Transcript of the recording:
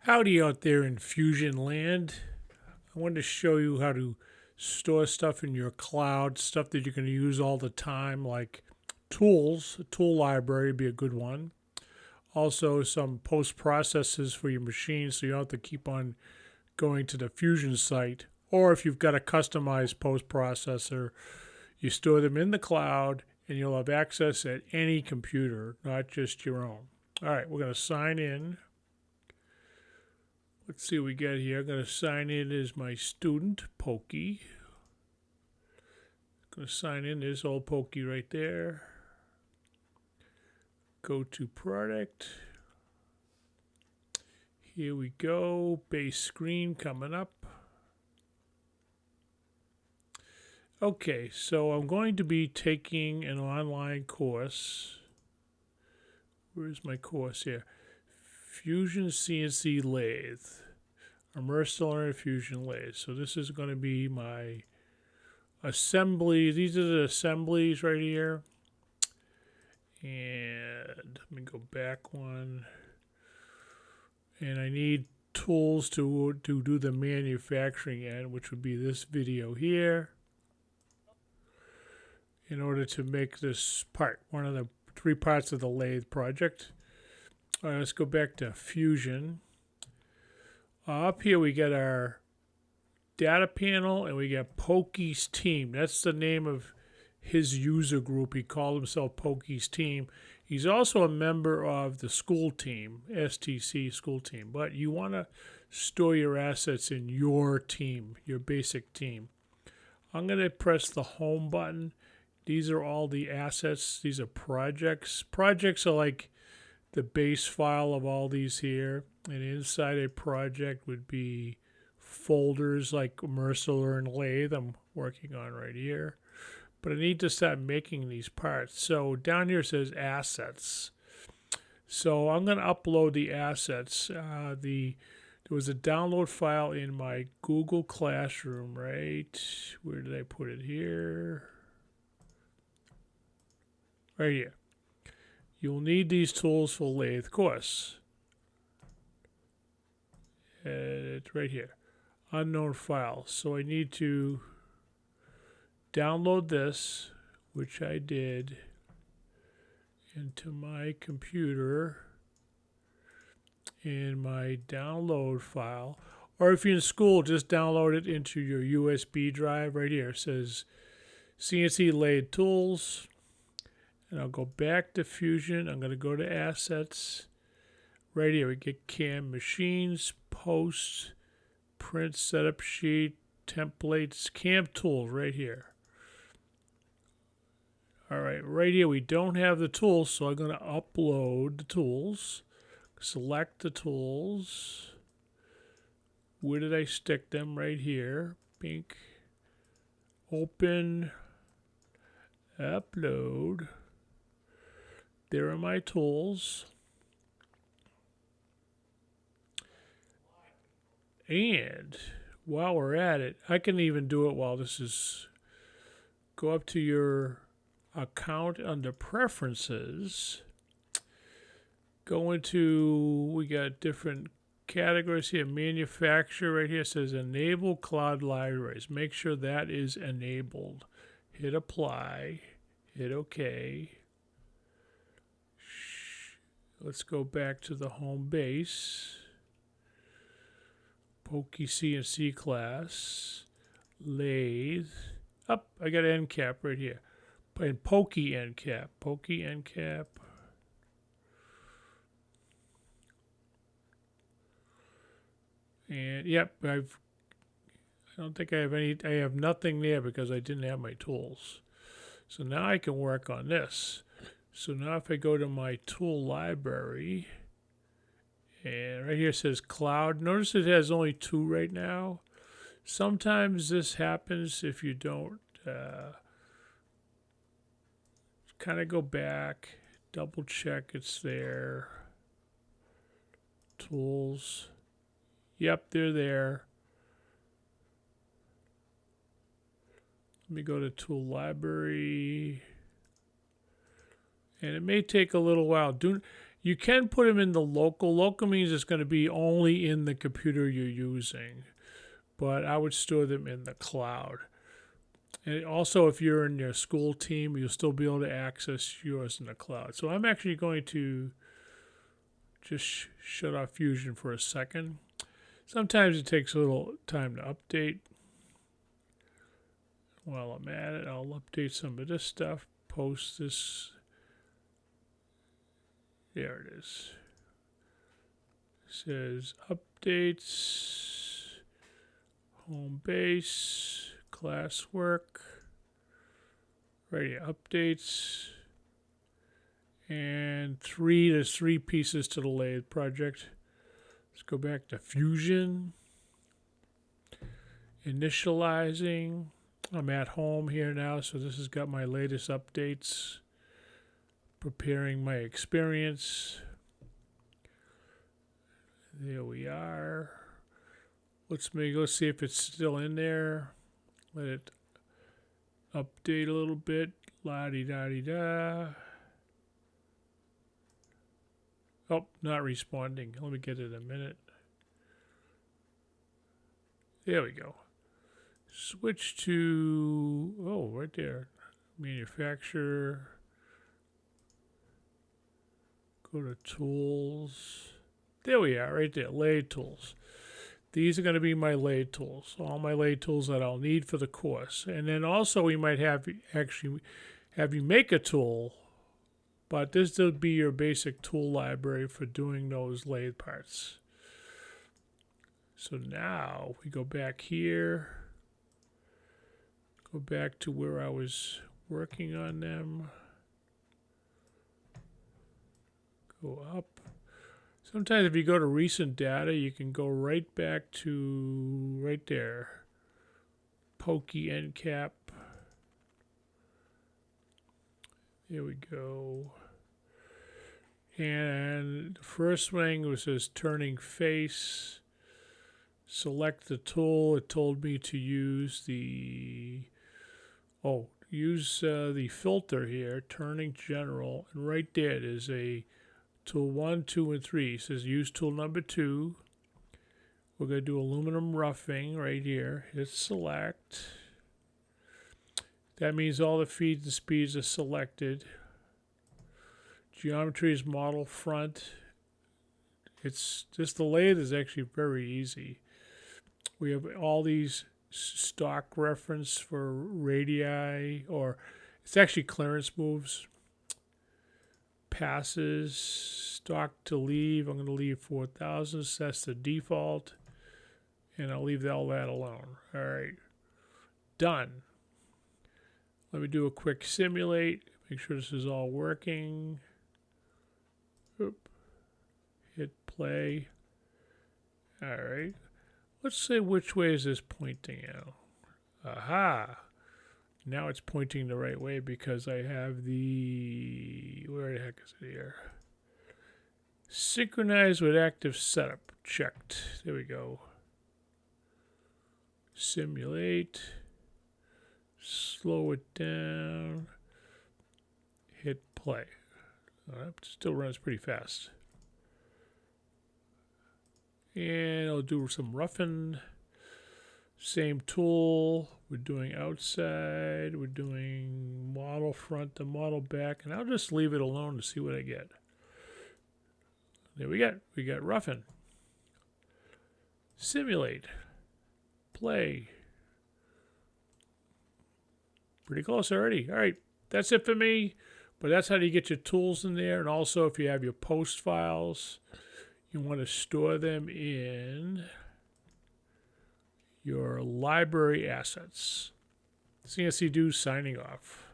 Howdy out there in Fusion land. I wanted to show you how to store stuff in your cloud, stuff that you're going to use all the time, like tools. A tool library would be a good one. Also, some post processes for your machine so you don't have to keep on going to the Fusion site. Or if you've got a customized post processor, you store them in the cloud and you'll have access at any computer, not just your own. All right, we're going to sign in. Let's see what we got here. I'm going to sign in as my student, Pokey. Going to sign in. There's old Pokey right there. Go to product. Here we go. Base screen coming up. Okay, so I'm going to be taking an online course. Where's my course here? Fusion CNC Lathe. Immerse to learn Fusion Lathe. So this is going to be my assembly. These are the assemblies right here. And let me go back one. And I need tools to do the manufacturing end, which would be this video here, in order to make this part, one of the 3 parts of the lathe project. All right, let's go back to Fusion. Up here we got our data panel and we got Pokey's team. That's the name of his user group. He called himself Pokey's team. He's also a member of the school team, STC school team. But you want to store your assets in your team, your basic team. I'm going to press the home button. These are all the assets. These are projects. Projects are like the base file of all these here, and inside a project would be folders like Mercer and Lathe I'm working on right here. But I need to start making these parts. So down here it says assets. So I'm going to upload the assets. There was a download file in my Google Classroom, right? Where did I put it here? Right here. You'll need these tools for lathe course. It's right here. Unknown file. So I need to download this, which I did, into my computer in my download file. Or if you're in school, just download it into your USB drive right here. It says CNC Lathe Tools. And I'll go back to Fusion. I'm going to go to Assets. Right here, we get CAM Machines, Post, Print, Setup Sheet, Templates, CAM Tools right here. All right, right here, we don't have the tools, so I'm going to upload the tools. Select the tools. Where did I stick them? Right here. Pink. Open. Upload. There are my tools. And while we're at it, I can even do it while this is, go up to your account under preferences. Go into, we got different categories here. Manufacturer right here says enable cloud libraries. Make sure that is enabled. Hit apply. Hit OK. Let's go back to the home base. Pokey CNC class. Lathe. Up, I got end cap right here. And Pokey end cap. Pokey end cap. And yep, I don't think I have nothing there because I didn't have my tools. So now I can work on this. So now if I go to my tool library, and right here it says cloud. Notice it has only 2 right now. Sometimes this happens if you don't kind of go back, double check it's there. Tools. Yep, they're there. Let me go to tool library. And it may take a little while. You can put them in the local. Local means it's going to be only in the computer you're using, but I would store them in the cloud. And also, if you're in your school team, you'll still be able to access yours in the cloud. So I'm actually going to just shut off Fusion for a second. Sometimes it takes a little time to update. While I'm at it, I'll update some of this stuff, post this. There it is. It says updates, home base, classwork, right here, updates, and there's 3 pieces to the lathe project. Let's go back to Fusion, initializing. I'm at home here now, so this has got my latest updates. Preparing my experience. There we are. Let's see if it's still in there. Let it update a little bit. La-di-da-di-da. Oh, not responding. Let me get it in a minute. There we go. Switch to, right there. Manufacturer. Go to tools. There we are, right there, lathe tools. These are going to be my lathe tools, all my lathe tools that I'll need for the course. And then also we might have you make a tool, but this will be your basic tool library for doing those lathe parts. So now we go back here, go back to where I was working on them. Go up. Sometimes if you go to recent data, you can go right back to right there. Pokey end cap. There we go. And the first thing was this turning face. Select the tool. It told me to use the filter here, turning general, and right there it is a tool 1, 2, and 3. It says use tool number 2. We're going to do aluminum roughing right here. Hit select. That means all the feeds and speeds are selected. Geometry is model front. It's just the lathe is actually very easy. We have all these stock reference for radii, or it's actually clearance moves. Passes, stock to leave. I'm going to leave 4,000. So that's the default. And I'll leave all that alone. All right. Done. Let me do a quick simulate. Make sure this is all working. Oop. Hit play. All right. Let's see which way is this pointing out. Aha. Now it's pointing the right way because I have the, where the heck is it here? Synchronize with active setup. Checked. There we go. Simulate. Slow it down. Hit play. It still runs pretty fast. And I'll do some roughing. Same tool. We're doing outside. We're doing model front to model back. And I'll just leave it alone to see what I get. There we got roughing. Simulate. Play. Pretty close already. All right. That's it for me. But that's how you get your tools in there. And also if you have your post files, you want to store them in your library assets. CNC Dude signing off.